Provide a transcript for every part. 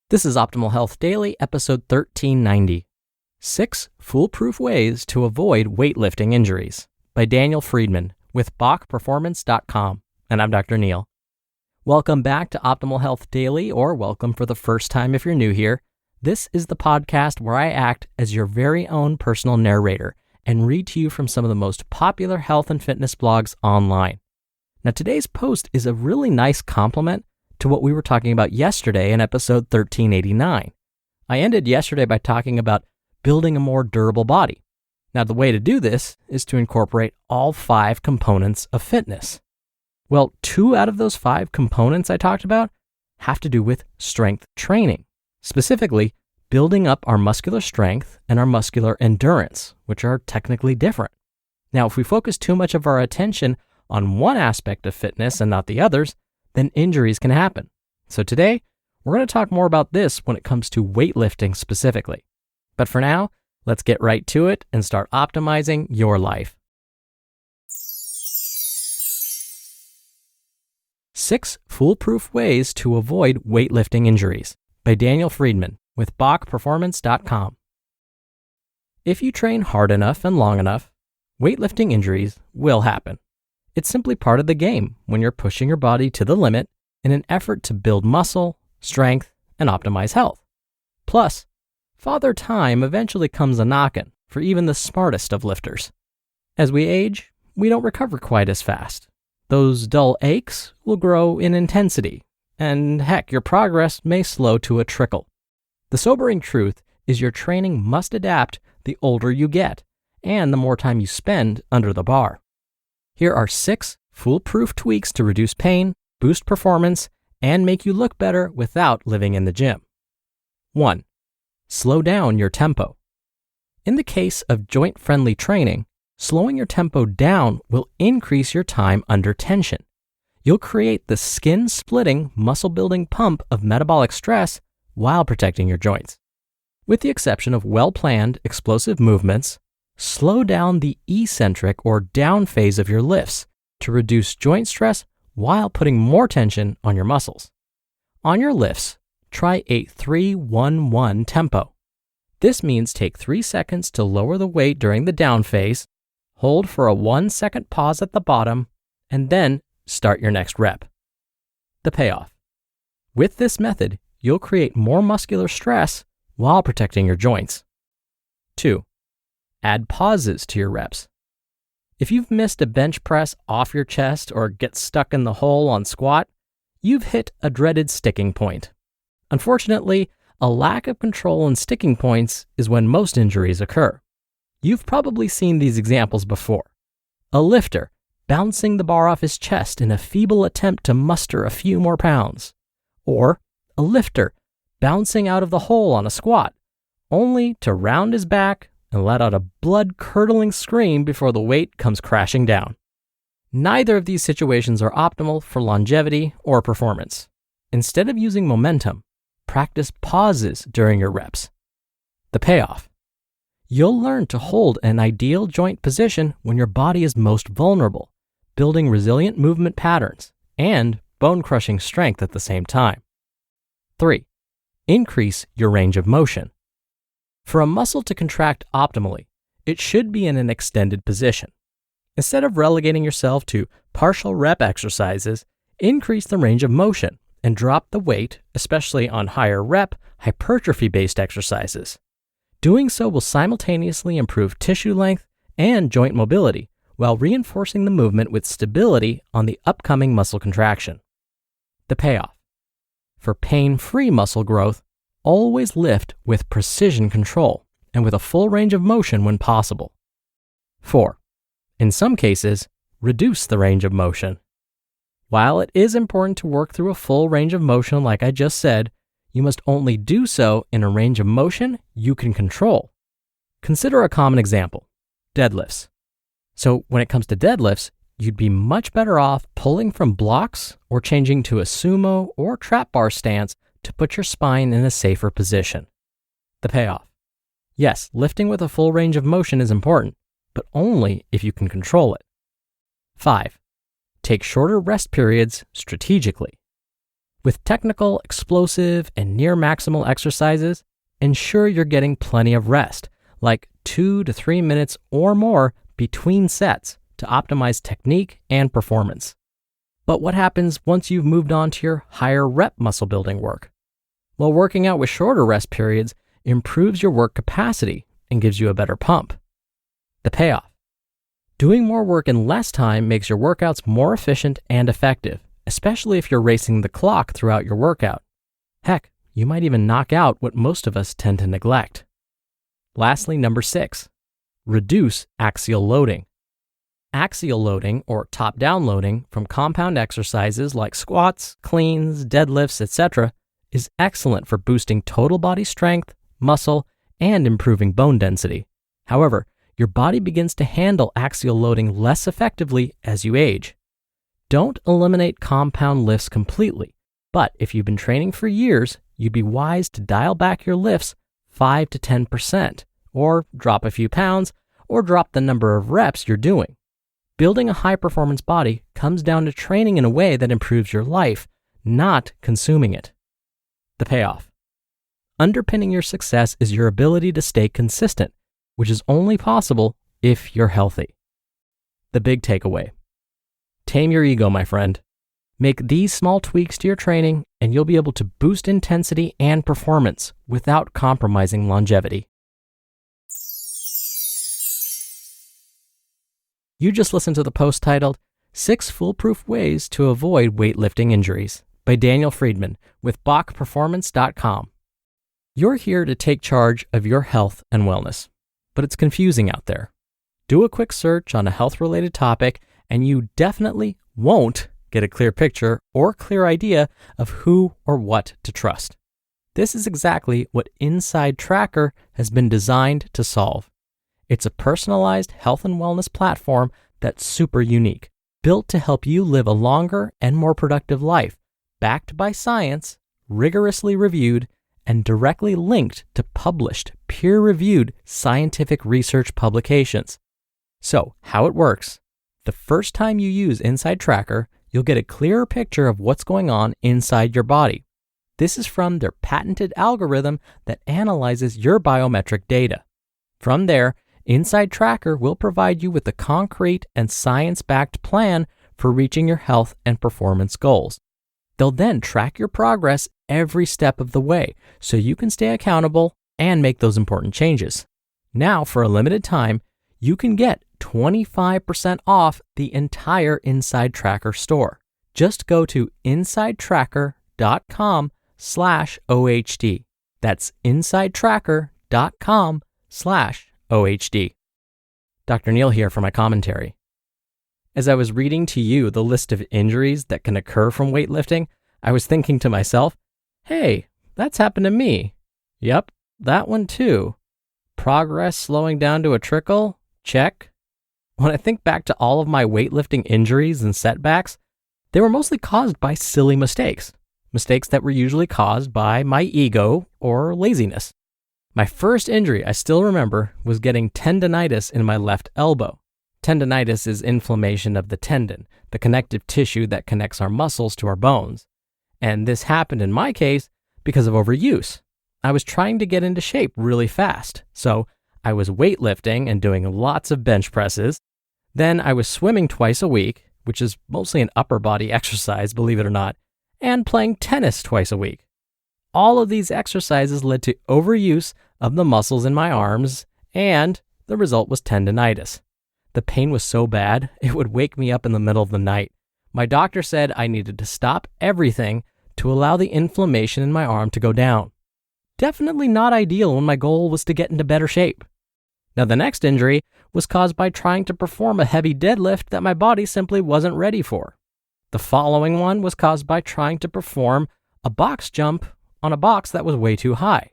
This is Optimal Health Daily, episode 1390. 6 Foolproof Ways to Avoid Weightlifting Injuries by Daniel Freedman with BachPerformance.com. And I'm Dr. Neil. Welcome back to Optimal Health Daily, or welcome for the first time if you're new here. This is the podcast where I act as your very own personal narrator and read to you from some of the most popular health and fitness blogs online. Now, today's post is a really nice complement to what we were talking about yesterday in episode 1389. I ended yesterday by talking about building a more durable body. Now, the way to do this is to incorporate all 5 components of fitness. Well, 2 out of those 5 components I talked about have to do with strength training, specifically building up our muscular strength and our muscular endurance, which are technically different. Now, if we focus too much of our attention on one aspect of fitness and not the others, then injuries can happen. So today, we're going to talk more about this when it comes to weightlifting specifically. But for now, let's get right to it and start optimizing your life. 6 Foolproof Ways to Avoid Weightlifting Injuries by Daniel Freedman with BachPerformance.com. If you train hard enough and long enough, weightlifting injuries will happen. It's simply part of the game when you're pushing your body to the limit in an effort to build muscle, strength, and optimize health. Plus, Father Time eventually comes a-knockin' for even the smartest of lifters. As we age, we don't recover quite as fast. Those dull aches will grow in intensity, and heck, your progress may slow to a trickle. The sobering truth is your training must adapt the older you get and the more time you spend under the bar. Here are 6 foolproof tweaks to reduce pain, boost performance, and make you look better without living in the gym. 1. Slow down your tempo. In the case of joint-friendly training, slowing your tempo down will increase your time under tension. You'll create the skin-splitting, muscle-building pump of metabolic stress while protecting your joints. With the exception of well-planned, explosive movements, slow down the eccentric or down phase of your lifts to reduce joint stress while putting more tension on your muscles. On your lifts, try a 3-1-1 tempo. This means take 3 seconds to lower the weight during the down phase, hold for a 1-second pause at the bottom, and then start your next rep. The payoff. With this method, you'll create more muscular stress while protecting your joints. 2. Add pauses to your reps. If you've missed a bench press off your chest or get stuck in the hole on squat, you've hit a dreaded sticking point. Unfortunately, a lack of control on sticking points is when most injuries occur. You've probably seen these examples before. A lifter bouncing the bar off his chest in a feeble attempt to muster a few more pounds. Or a lifter bouncing out of the hole on a squat, only to round his back and let out a blood-curdling scream before the weight comes crashing down. Neither of these situations are optimal for longevity or performance. Instead of using momentum, practice pauses during your reps. The payoff. You'll learn to hold an ideal joint position when your body is most vulnerable, building resilient movement patterns and bone-crushing strength at the same time. 3. Increase your range of motion. For a muscle to contract optimally, it should be in an extended position. Instead of relegating yourself to partial rep exercises, increase the range of motion and drop the weight, especially on higher rep, hypertrophy-based exercises. Doing so will simultaneously improve tissue length and joint mobility while reinforcing the movement with stability on the upcoming muscle contraction. The payoff. For pain-free muscle growth, always lift with precision control and with a full range of motion when possible. 4. In some cases, reduce the range of motion. While it is important to work through a full range of motion like I just said, you must only do so in a range of motion you can control. Consider a common example, deadlifts. So when it comes to deadlifts, you'd be much better off pulling from blocks or changing to a sumo or trap bar stance to put your spine in a safer position. The payoff. Yes, lifting with a full range of motion is important, but only if you can control it. 5. Take shorter rest periods strategically. With technical, explosive, and near maximal exercises, ensure you're getting plenty of rest, like 2 to 3 minutes or more between sets to optimize technique and performance. But what happens once you've moved on to your higher rep muscle building work? Well, working out with shorter rest periods improves your work capacity and gives you a better pump. The payoff. Doing more work in less time makes your workouts more efficient and effective, especially if you're racing the clock throughout your workout. Heck, you might even knock out what most of us tend to neglect. Lastly, number 6, reduce axial loading. Axial loading, or top-down loading, from compound exercises like squats, cleans, deadlifts, etc., is excellent for boosting total body strength, muscle, and improving bone density. However, your body begins to handle axial loading less effectively as you age. Don't eliminate compound lifts completely, but if you've been training for years, you'd be wise to dial back your lifts 5 to 10%, or drop a few pounds, or drop the number of reps you're doing. Building a high-performance body comes down to training in a way that improves your life, not consuming it. The payoff. Underpinning your success is your ability to stay consistent, which is only possible if you're healthy. The big takeaway. Tame your ego, my friend. Make these small tweaks to your training, and you'll be able to boost intensity and performance without compromising longevity. You just listened to the post titled 6 Foolproof Ways to Avoid Weightlifting Injuries by Daniel Freedman with BachPerformance.com. You're here to take charge of your health and wellness, but it's confusing out there. Do a quick search on a health-related topic, and you definitely won't get a clear picture or clear idea of who or what to trust. This is exactly what Inside Tracker has been designed to solve. It's a personalized health and wellness platform that's super unique, built to help you live a longer and more productive life, backed by science, rigorously reviewed, and directly linked to published, peer-reviewed scientific research publications. So, how it works. The first time you use Inside Tracker, you'll get a clearer picture of what's going on inside your body. This is from their patented algorithm that analyzes your biometric data. From there, Inside Tracker will provide you with a concrete and science-backed plan for reaching your health and performance goals. They'll then track your progress every step of the way so you can stay accountable and make those important changes. Now, for a limited time, you can get 25% off the entire Inside Tracker store. Just go to insidetracker.com/OHD. That's insidetracker.com/OHD. Dr. Neil here for my commentary. As I was reading to you the list of injuries that can occur from weightlifting, I was thinking to myself, hey, that's happened to me. Yep, that one too. Progress slowing down to a trickle? Check. When I think back to all of my weightlifting injuries and setbacks, they were mostly caused by silly mistakes that were usually caused by my ego or laziness. My first injury I still remember was getting tendonitis in my left elbow. Tendonitis is inflammation of the tendon, the connective tissue that connects our muscles to our bones. And this happened in my case because of overuse. I was trying to get into shape really fast, so I was weightlifting and doing lots of bench presses. Then I was swimming twice a week, which is mostly an upper body exercise, believe it or not, and playing tennis twice a week. All of these exercises led to overuse of the muscles in my arms, and the result was tendonitis. The pain was so bad, it would wake me up in the middle of the night. My doctor said I needed to stop everything to allow the inflammation in my arm to go down. Definitely not ideal when my goal was to get into better shape. Now, the next injury was caused by trying to perform a heavy deadlift that my body simply wasn't ready for. The following one was caused by trying to perform a box jump on a box that was way too high.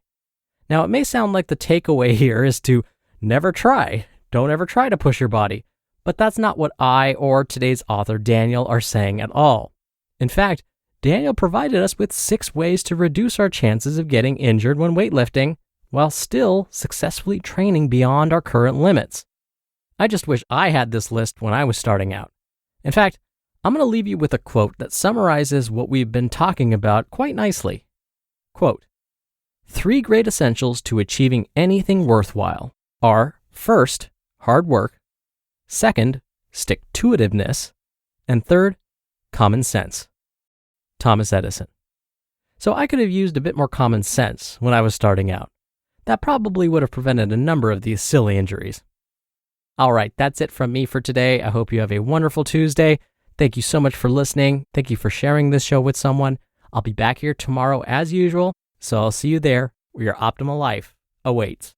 Now, it may sound like the takeaway here is to never try. Don't ever try to push your body. But that's not what I or today's author Daniel are saying at all. In fact, Daniel provided us with 6 ways to reduce our chances of getting injured when weightlifting while still successfully training beyond our current limits. I just wish I had this list when I was starting out. In fact, I'm going to leave you with a quote that summarizes what we've been talking about quite nicely. Quote, 3 great essentials to achieving anything worthwhile are, first, hard work, second, stick-to-itiveness, and third, common sense. Thomas Edison. So I could have used a bit more common sense when I was starting out. That probably would have prevented a number of these silly injuries. All right, that's it from me for today. I hope you have a wonderful Tuesday. Thank you so much for listening. Thank you for sharing this show with someone. I'll be back here tomorrow as usual, so I'll see you there where your optimal life awaits.